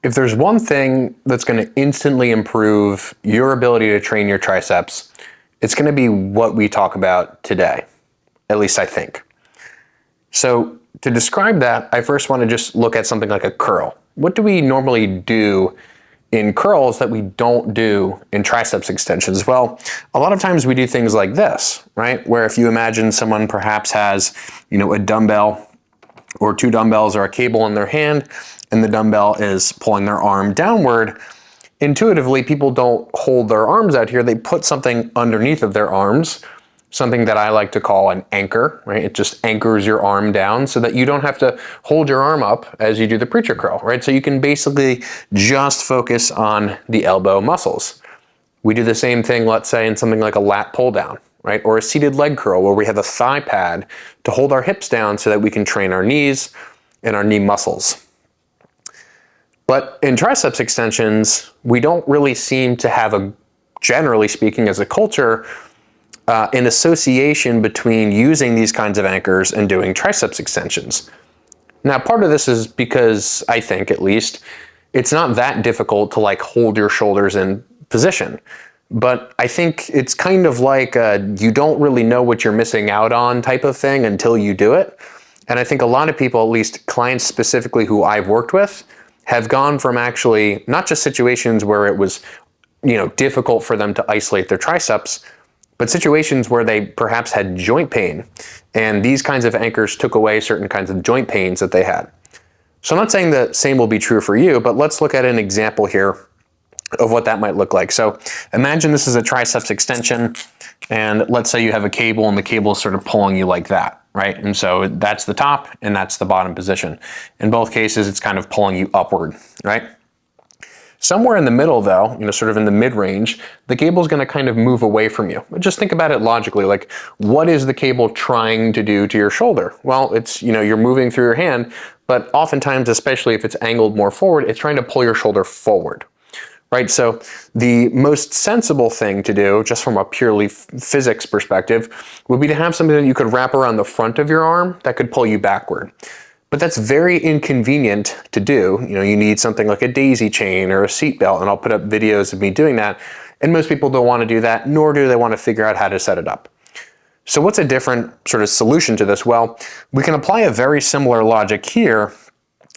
If there's one thing that's going to instantly improve your ability to train your triceps, it's going to be what we talk about today. At least I think. So to describe that, I first want to just look at something like a curl. What do we normally do in curls that we don't do in triceps extensions? Well, a lot of times we do things like this, right? Where if you imagine someone perhaps has, a dumbbell or two dumbbells or a cable in their hand, and the dumbbell is pulling their arm downward, intuitively people don't hold their arms out here. They put something underneath of their arms, something that I like to call an anchor, right? It just anchors your arm down so that you don't have to hold your arm up as you do the preacher curl, right? So you can basically just focus on the elbow muscles. We do the same thing, let's say, in something like a lat pull down, right? Or a seated leg curl where we have a thigh pad to hold our hips down so that we can train our knees and our knee muscles. But in triceps extensions, we don't really seem to have generally speaking as a culture, an association between using these kinds of anchors and doing triceps extensions. Now, part of this is because I think, at least, it's not that difficult to hold your shoulders in position. But I think it's kind of like you don't really know what you're missing out on type of thing until you do it. And I think a lot of people, at least clients specifically who I've worked with, have gone from actually not just situations where it was, difficult for them to isolate their triceps, but situations where they perhaps had joint pain. And these kinds of anchors took away certain kinds of joint pains that they had. So I'm not saying the same will be true for you, but let's look at an example here of what that might look like. So imagine this is a triceps extension, and let's say you have a cable and the cable is sort of pulling you like that, right? And so that's the top and that's the bottom position. In both cases, it's kind of pulling you upward, right? Somewhere in the middle though, sort of in the mid-range, the cable is going to kind of move away from you. But just think about it logically, what is the cable trying to do to your shoulder? Well, it's, you're moving through your hand, but oftentimes, especially if it's angled more forward, it's trying to pull your shoulder forward. Right, so the most sensible thing to do, just from a purely physics perspective, would be to have something that you could wrap around the front of your arm that could pull you backward. But that's very inconvenient to do. You need something like a daisy chain or a seat belt, and I'll put up videos of me doing that. And most people don't want to do that, nor do they want to figure out how to set it up. So what's a different sort of solution to this? Well, we can apply a very similar logic here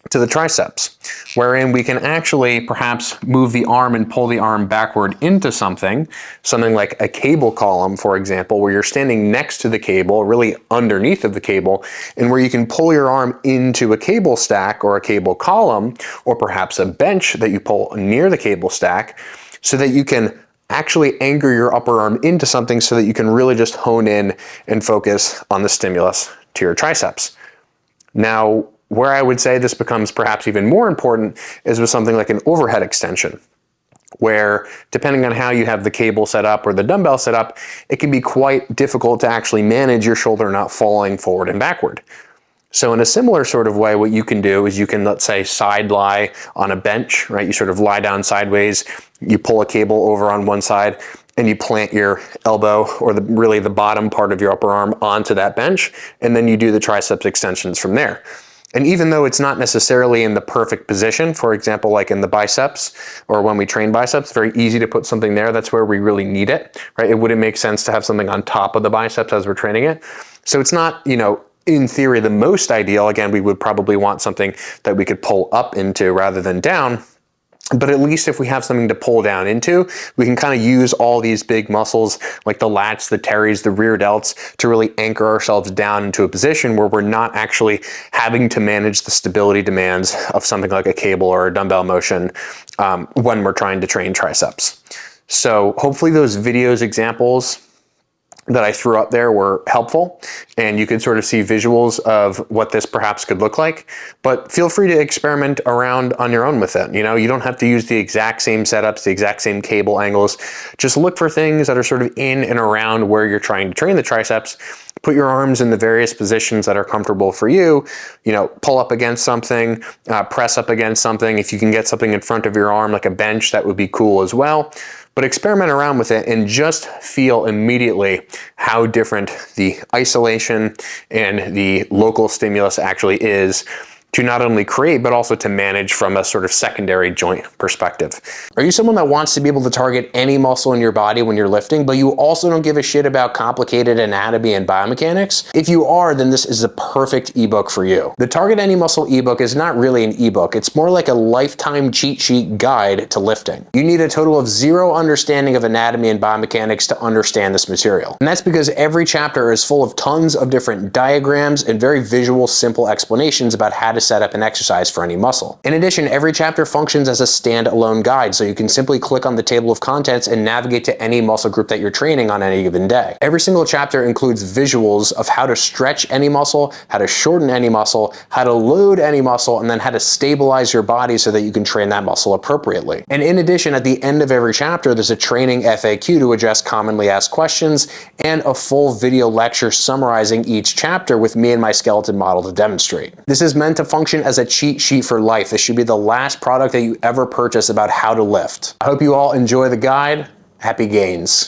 to the triceps, wherein we can actually perhaps move the arm and pull the arm backward into something like a cable column, for example, where you're standing next to the cable, really underneath of the cable, and where you can pull your arm into a cable stack or a cable column, or perhaps a bench that you pull near the cable stack, so that you can actually anchor your upper arm into something so that you can really just hone in and focus on the stimulus to your triceps. Now, where I would say this becomes perhaps even more important is with something like an overhead extension, where depending on how you have the cable set up or the dumbbell set up, it can be quite difficult to actually manage your shoulder not falling forward and backward. So in a similar sort of way, what you can do is you can, let's say, side lie on a bench, right? You sort of lie down sideways, you pull a cable over on one side, and you plant your elbow or really the bottom part of your upper arm onto that bench, and then you do the triceps extensions from there. And even though it's not necessarily in the perfect position, for example, like in the biceps or when we train biceps, very easy to put something there. That's where we really need it, right? It wouldn't make sense to have something on top of the biceps as we're training it. So it's not, in theory, the most ideal. Again, we would probably want something that we could pull up into rather than down. But at least if we have something to pull down into, we can kind of use all these big muscles like the lats, the teres, the rear delts to really anchor ourselves down into a position where we're not actually having to manage the stability demands of something like a cable or a dumbbell motion when we're trying to train triceps. So hopefully those examples that I threw up there were helpful, and you could sort of see visuals of what this perhaps could look like. But feel free to experiment around on your own with it. You don't have to use the exact same setups, the exact same cable angles. Just look for things that are sort of in and around where you're trying to train the triceps. Put your arms in the various positions that are comfortable for you. Pull up against something, press up against something. If you can get something in front of your arm like a bench, that would be cool as well. But experiment around with it and just feel immediately how different the isolation and the local stimulus actually is to not only create, but also to manage from a sort of secondary joint perspective. Are you someone that wants to be able to target any muscle in your body when you're lifting, but you also don't give a shit about complicated anatomy and biomechanics? If you are, then this is the perfect ebook for you. The Target Any Muscle ebook is not really an ebook. It's more like a lifetime cheat sheet guide to lifting. You need a total of zero understanding of anatomy and biomechanics to understand this material. And that's because every chapter is full of tons of different diagrams and very visual, simple explanations about how to set up an exercise for any muscle. In addition, every chapter functions as a standalone guide, so you can simply click on the table of contents and navigate to any muscle group that you're training on any given day. Every single chapter includes visuals of how to stretch any muscle, how to shorten any muscle, how to load any muscle, and then how to stabilize your body so that you can train that muscle appropriately. And in addition, at the end of every chapter, there's a training FAQ to address commonly asked questions and a full video lecture summarizing each chapter with me and my skeleton model to demonstrate. This is meant to function as a cheat sheet for life. This should be the last product that you ever purchase about how to lift. I hope you all enjoy the guide. Happy gains.